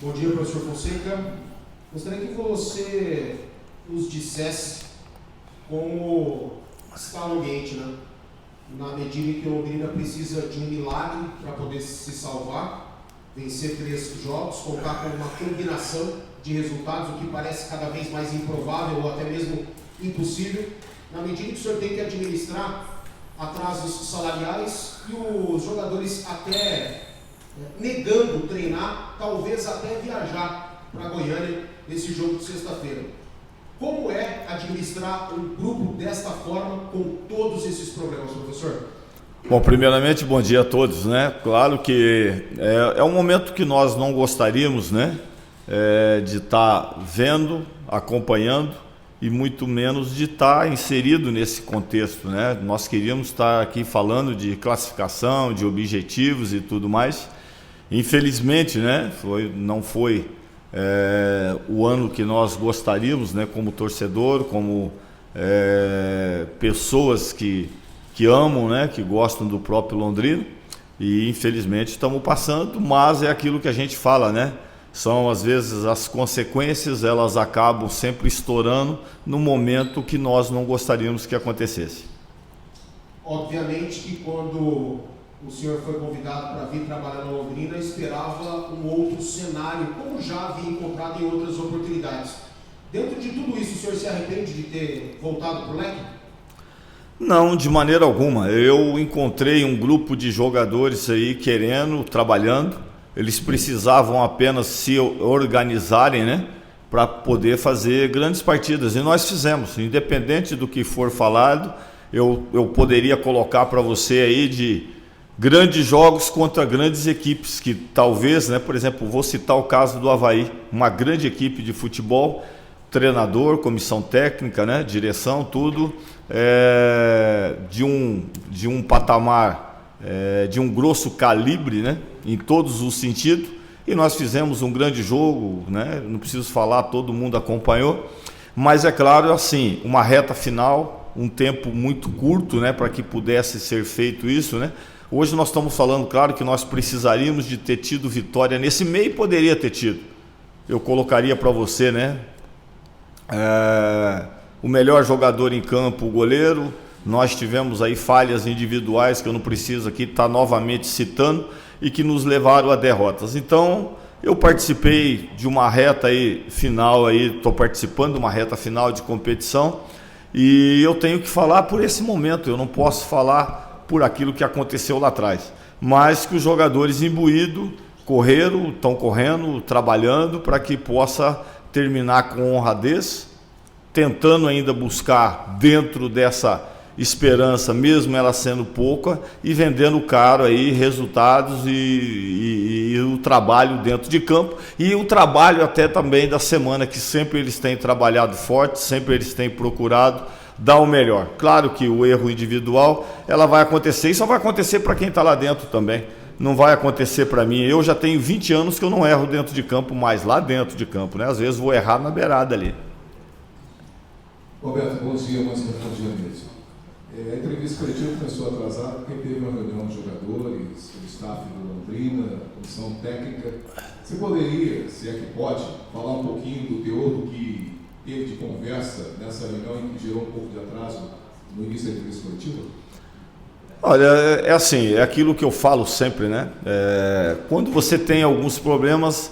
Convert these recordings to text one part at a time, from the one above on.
Bom dia, professor Fonseca. Gostaria que você nos dissesse como está o ambiente, né? Na medida em que o Londrina precisa de um milagre para poder se salvar, vencer 3 jogos, contar com uma combinação de resultados, o que parece cada vez mais improvável ou até mesmo impossível, na medida que o senhor tem que administrar atrasos salariais e os jogadores até negando treinar, talvez até viajar para Goiânia nesse jogo de sexta-feira. Como é administrar um grupo desta forma com todos esses problemas, professor? Bom, primeiramente, bom dia a todos, né? Claro que é um momento que nós não gostaríamos, né? De estar vendo, acompanhando e muito menos de estar inserido nesse contexto, né? Nós queríamos estar aqui falando de classificação, de objetivos e tudo mais. Infelizmente, né? Não foi o ano que nós gostaríamos, né? Como torcedor, como pessoas que amam, né? Que gostam do próprio Londrina. E infelizmente estamos passando, mas é aquilo que a gente fala, né? São às vezes as consequências, elas acabam sempre estourando no momento que nós não gostaríamos que acontecesse. Obviamente que quando o senhor foi convidado para vir trabalhar na Londrina, esperava um outro cenário, como já havia encontrado em outras oportunidades. Dentro de tudo isso, o senhor se arrepende de ter voltado para o leque? Não, de maneira alguma. Eu encontrei um grupo de jogadores aí querendo, trabalhando. Eles precisavam apenas se organizarem, né, para poder fazer grandes partidas. E nós fizemos. Independente do que for falado, eu poderia colocar para você aí de grandes jogos contra grandes equipes, que talvez, né, por exemplo, vou citar o caso do Avaí, uma grande equipe de futebol, treinador, comissão técnica, né, direção, tudo de um patamar, de um grosso calibre, né, em todos os sentidos, e nós fizemos um grande jogo, né, não preciso falar, todo mundo acompanhou, mas é claro, assim, uma reta final, um tempo muito curto, né, para que pudesse ser feito isso, né. Hoje nós estamos falando, claro, que nós precisaríamos de ter tido vitória nesse meio, poderia ter tido. Eu colocaria para você, né, o melhor jogador em campo, o goleiro. Nós tivemos aí falhas individuais que eu não preciso aqui estar novamente citando e que nos levaram a derrotas. Então, eu participei de uma reta aí final, estou participando de uma reta final de competição e eu tenho que falar por esse momento, eu não posso falar por aquilo que aconteceu lá atrás, mas que os jogadores imbuídos estão correndo, trabalhando para que possa terminar com honradez, tentando ainda buscar dentro dessa esperança, mesmo ela sendo pouca, e vendendo caro aí resultados e o trabalho dentro de campo e o trabalho até também da semana, que sempre eles têm trabalhado forte, sempre eles têm procurado dar o melhor. Claro que o erro individual ela vai acontecer e só vai acontecer para quem está lá dentro também. Não vai acontecer para mim. Eu já tenho 20 anos que eu não erro dentro de campo, mais lá dentro de campo, né? Às vezes vou errar na beirada ali. Roberto, bom dia, mais uma vez. A entrevista coletiva começou atrasada porque teve uma reunião de jogadores, do staff do Londrina, comissão técnica. Você poderia, se é que pode, falar um pouquinho do teor do que teve de conversa nessa reunião e que gerou um pouco de atraso no início da entrevista coletiva? Olha, é assim, é aquilo que eu falo sempre, né? Quando você tem alguns problemas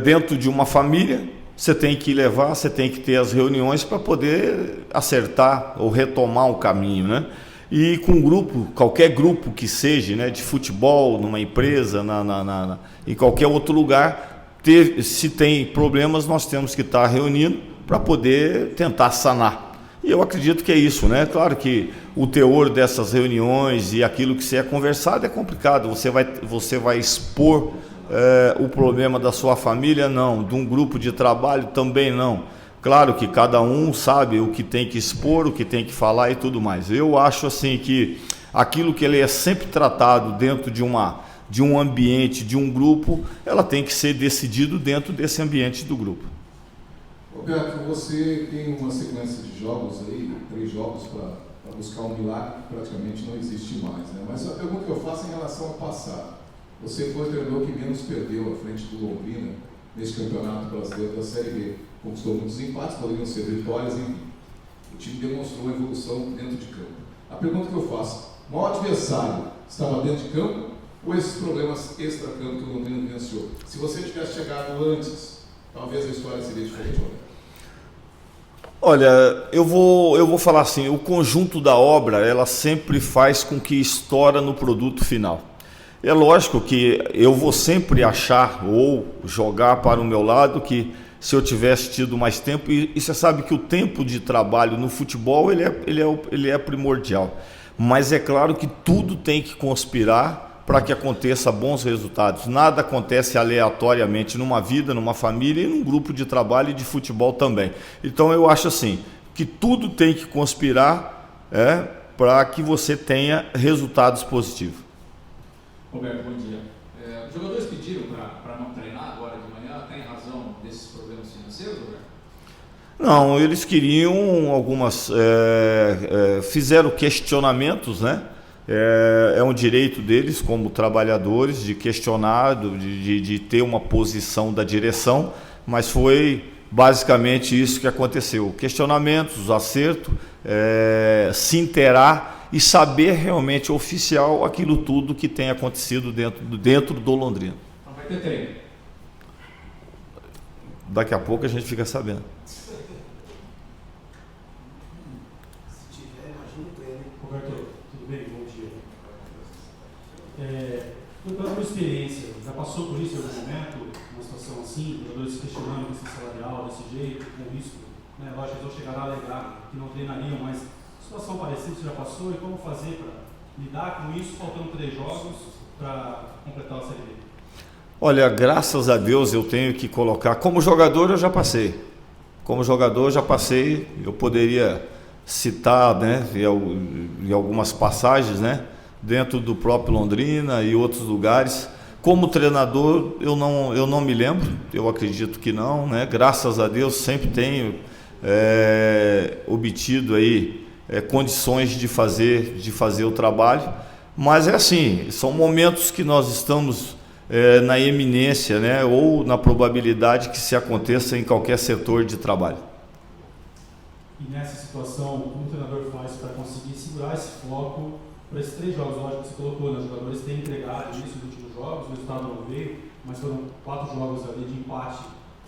dentro de uma família, você tem que levar, você tem que ter as reuniões para poder acertar ou retomar um caminho, né? E com grupo, qualquer grupo que seja, né, de futebol, numa empresa, em qualquer outro lugar, se tem problemas, nós temos que estar reunindo para poder tentar sanar. E eu acredito que é isso, né? Claro que o teor dessas reuniões e aquilo que se é conversado é complicado. Você vai expor o problema da sua família? Não. De um grupo de trabalho? Também não. Claro que cada um sabe o que tem que expor, o que tem que falar e tudo mais. Eu acho assim que aquilo que ele é sempre tratado dentro de um ambiente, de um grupo, ela tem que ser decidido dentro desse ambiente do grupo. Roberto, você tem uma sequência de jogos aí, 3 jogos para buscar um milagre que praticamente não existe mais, né? Mas a pergunta que eu faço é em relação ao passado. Você foi o treinador que menos perdeu à frente do Londrina neste campeonato brasileiro da Série B. Conquistou muitos empates, poderiam ser vitórias, enfim. O time demonstrou uma evolução dentro de campo. A pergunta que eu faço, o maior adversário estava dentro de campo ou esses problemas extra-campo que o Londrina vivenciou? Se você tivesse chegado antes, talvez a história seria diferente, Roberto? Olha, eu vou falar assim, o conjunto da obra, ela sempre faz com que estoura no produto final. É lógico que eu vou sempre achar ou jogar para o meu lado que se eu tivesse tido mais tempo, e você sabe que o tempo de trabalho no futebol ele é primordial, mas é claro que tudo tem que conspirar para que aconteça bons resultados. Nada acontece aleatoriamente numa vida, numa família e num grupo de trabalho e de futebol também. Então eu acho assim, que tudo tem que conspirar para que você tenha resultados positivos. Roberto, bom dia. Os jogadores pediram para não treinar agora de manhã, tem razão desses problemas financeiros, Roberto? Não, eles queriam algumas... fizeram questionamentos, né? É um direito deles como trabalhadores de questionar, de ter uma posição da direção, mas foi basicamente isso que aconteceu. Questionamentos, acerto, se inteirar e saber realmente oficial aquilo tudo que tem acontecido dentro do Londrina. Então vai ter treino. Daqui a pouco a gente fica sabendo. Roberto, tudo bem? Bom dia. Pela sua experiência, já passou por isso em algum momento, uma situação assim, jogadores se questionando questão salarial desse jeito, com risco, né? Lógico, eles vão chegar lá a alegar que não treinariam, mas situação parecida você já passou e como fazer para lidar com isso, faltando 3 jogos para completar a Série B? Olha, graças a Deus eu tenho que colocar, como jogador eu já passei, eu poderia citar, né, em algumas passagens, né, dentro do próprio Londrina e outros lugares. Como treinador eu não me lembro, eu acredito que não, né, graças a Deus sempre tenho obtido aí condições de fazer o trabalho, mas é assim, são momentos que nós estamos na eminência, né, ou na probabilidade que se aconteça em qualquer setor de trabalho. E nessa situação, como o treinador faz para conseguir segurar esse foco para esses 3 jogos? Lógico que você colocou, né, os jogadores têm entregado isso nos últimos jogos, o resultado não veio, mas foram 4 jogos ali de empate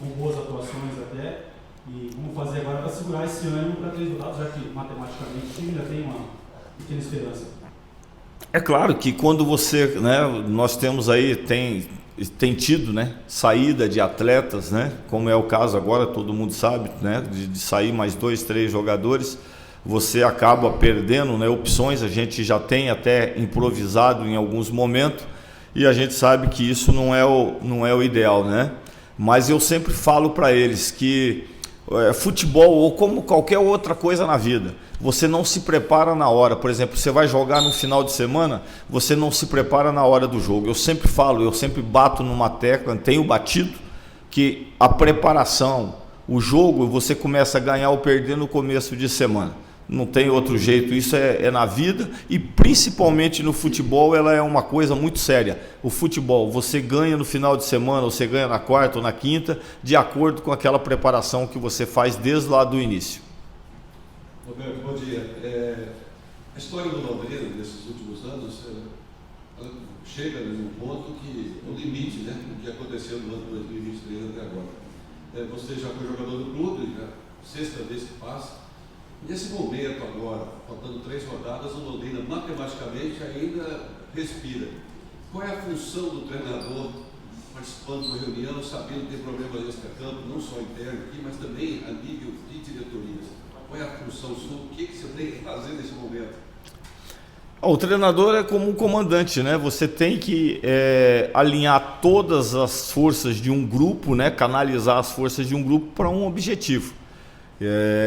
com boas atuações até. E como fazer agora para segurar esse ânimo para 3 rodadas, já que matematicamente o time ainda tem uma pequena esperança? É claro que quando você, né, nós temos aí, tem tido, né, saída de atletas, né, como é o caso agora, todo mundo sabe, né, de sair mais 2, 3 jogadores, você acaba perdendo, né, opções. A gente já tem até improvisado em alguns momentos e a gente sabe que isso não é o ideal, né? Mas eu sempre falo para eles que futebol, ou como qualquer outra coisa na vida, você não se prepara na hora. Por exemplo, você vai jogar no final de semana, você não se prepara na hora do jogo. Eu sempre falo, eu sempre bato numa tecla, tenho batido, que a preparação, o jogo, você começa a ganhar ou perder no começo de semana. Não tem outro jeito, isso é na vida, e principalmente no futebol ela é uma coisa muito séria. O futebol, você ganha no final de semana, ou você ganha na quarta ou na quinta, de acordo com aquela preparação que você faz desde lá do início. Roberto, bom dia. A história do Londrina, nesses últimos anos, chega num ponto que é o limite, né, do que aconteceu no ano 2023 até agora. Você já foi jogador do clube, já 6ª vez que passa. Nesse momento agora, faltando 3 rodadas, o Londrina matematicamente ainda respira. Qual é a função do treinador participando de uma reunião, sabendo que tem problemas extra-campo, não só interno aqui, mas também a nível de diretorias? Qual é a função sua? O que você tem que fazer nesse momento? O treinador é como um comandante, né? Você tem que alinhar todas as forças de um grupo, né? Canalizar as forças de um grupo para um objetivo.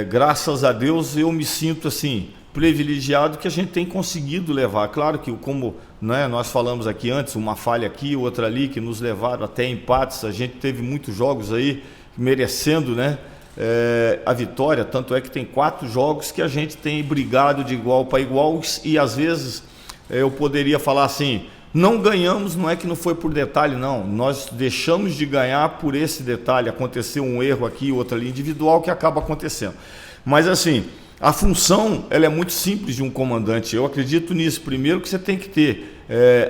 Graças a Deus eu me sinto assim privilegiado que a gente tem conseguido levar. Claro que, como, né, nós falamos aqui antes, uma falha aqui, outra ali, que nos levaram até empates. A gente teve muitos jogos aí merecendo, né, a vitória, tanto é que tem 4 jogos que a gente tem brigado de igual para igual, e às vezes eu poderia falar assim, Não ganhamos, não é que não foi por detalhe, não. Nós deixamos de ganhar por esse detalhe. Aconteceu um erro aqui, outro ali individual, que acaba acontecendo. Mas assim, a função ela é muito simples de um comandante. Eu acredito nisso. Primeiro que você tem que ter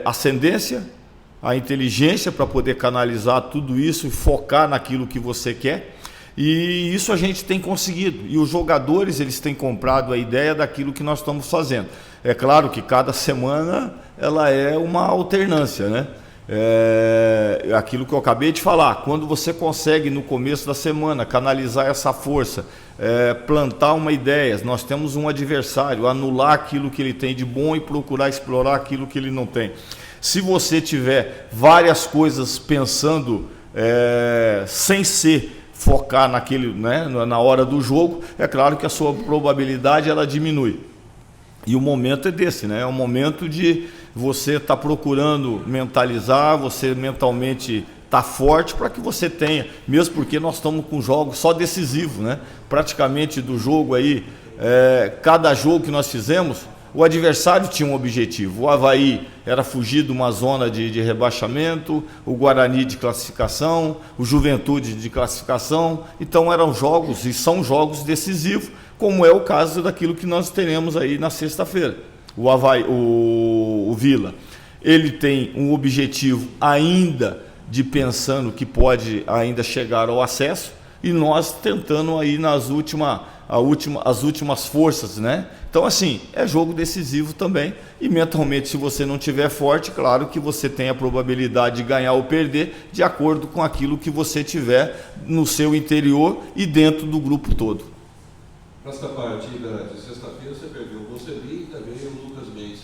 ascendência, a inteligência para poder canalizar tudo isso e focar naquilo que você quer. E isso a gente tem conseguido. E os jogadores eles têm comprado a ideia daquilo que nós estamos fazendo. É claro que cada semana ela é uma alternância, né? Aquilo que eu acabei de falar, quando você consegue no começo da semana canalizar essa força, plantar uma ideia, nós temos um adversário, anular aquilo que ele tem de bom e procurar explorar aquilo que ele não tem. Se você tiver várias coisas pensando sem ser focar naquele, né, na hora do jogo, é claro que a sua probabilidade ela diminui. E o momento é desse, né? É um momento de você estar procurando mentalizar, você mentalmente estar forte para que você tenha, mesmo porque nós estamos com jogos só decisivos, né? Praticamente do jogo aí, cada jogo que nós fizemos, o adversário tinha um objetivo. O Avaí era fugir de uma zona de rebaixamento, o Guarani de classificação, o Juventude de classificação. Então eram jogos e são jogos decisivos, como é o caso daquilo que nós teremos aí na sexta-feira. O Avaí, o Vila, ele tem um objetivo ainda de pensando que pode ainda chegar ao acesso e nós tentando aí as últimas forças, né? Então assim, é jogo decisivo também e mentalmente se você não tiver forte, claro que você tem a probabilidade de ganhar ou perder de acordo com aquilo que você tiver no seu interior e dentro do grupo todo. Nesta partida de sexta-feira você perdeu o Mocelin e também o Lucas Mendes.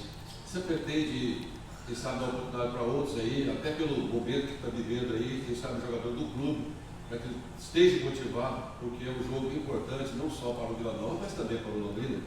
Você pretende, quem sabe, dar oportunidade para outros aí, até pelo momento que está vivendo aí, quem sabe o jogador do clube, para que ele esteja motivado, porque é um jogo importante não só para o Vila Nova, mas também para o Londrina?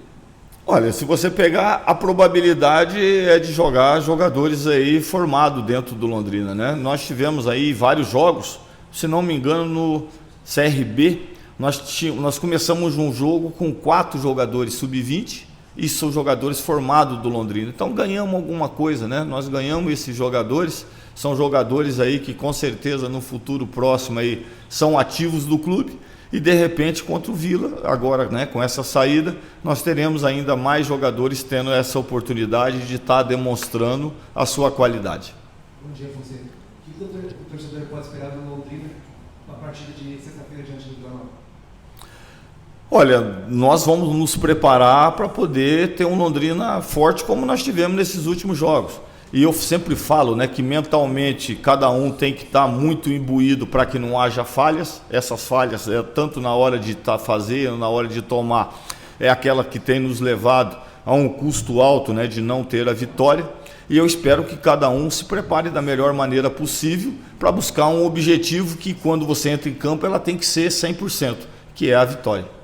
Olha, se você pegar, a probabilidade é de jogar jogadores aí formados dentro do Londrina, né? Nós tivemos aí vários jogos, se não me engano, no CRB, nós começamos um jogo com 4 jogadores sub-20 e são jogadores formados do Londrina. Então ganhamos alguma coisa, né? Nós ganhamos esses jogadores, são jogadores aí que com certeza no futuro próximo aí são ativos do clube e de repente contra o Vila, agora, né, com essa saída, nós teremos ainda mais jogadores tendo essa oportunidade de estar demonstrando a sua qualidade. Bom dia, Fonseca. O que o torcedor pode esperar do Londrina na partida de sexta-feira diante do Vila Nova? Olha, nós vamos nos preparar para poder ter um Londrina forte como nós tivemos nesses últimos jogos. E eu sempre falo, né, que mentalmente cada um tem que estar muito imbuído para que não haja falhas. Essas falhas, tanto na hora de fazer, na hora de tomar, é aquela que tem nos levado a um custo alto, né, de não ter a vitória. E eu espero que cada um se prepare da melhor maneira possível para buscar um objetivo que quando você entra em campo ela tem que ser 100%, que é a vitória.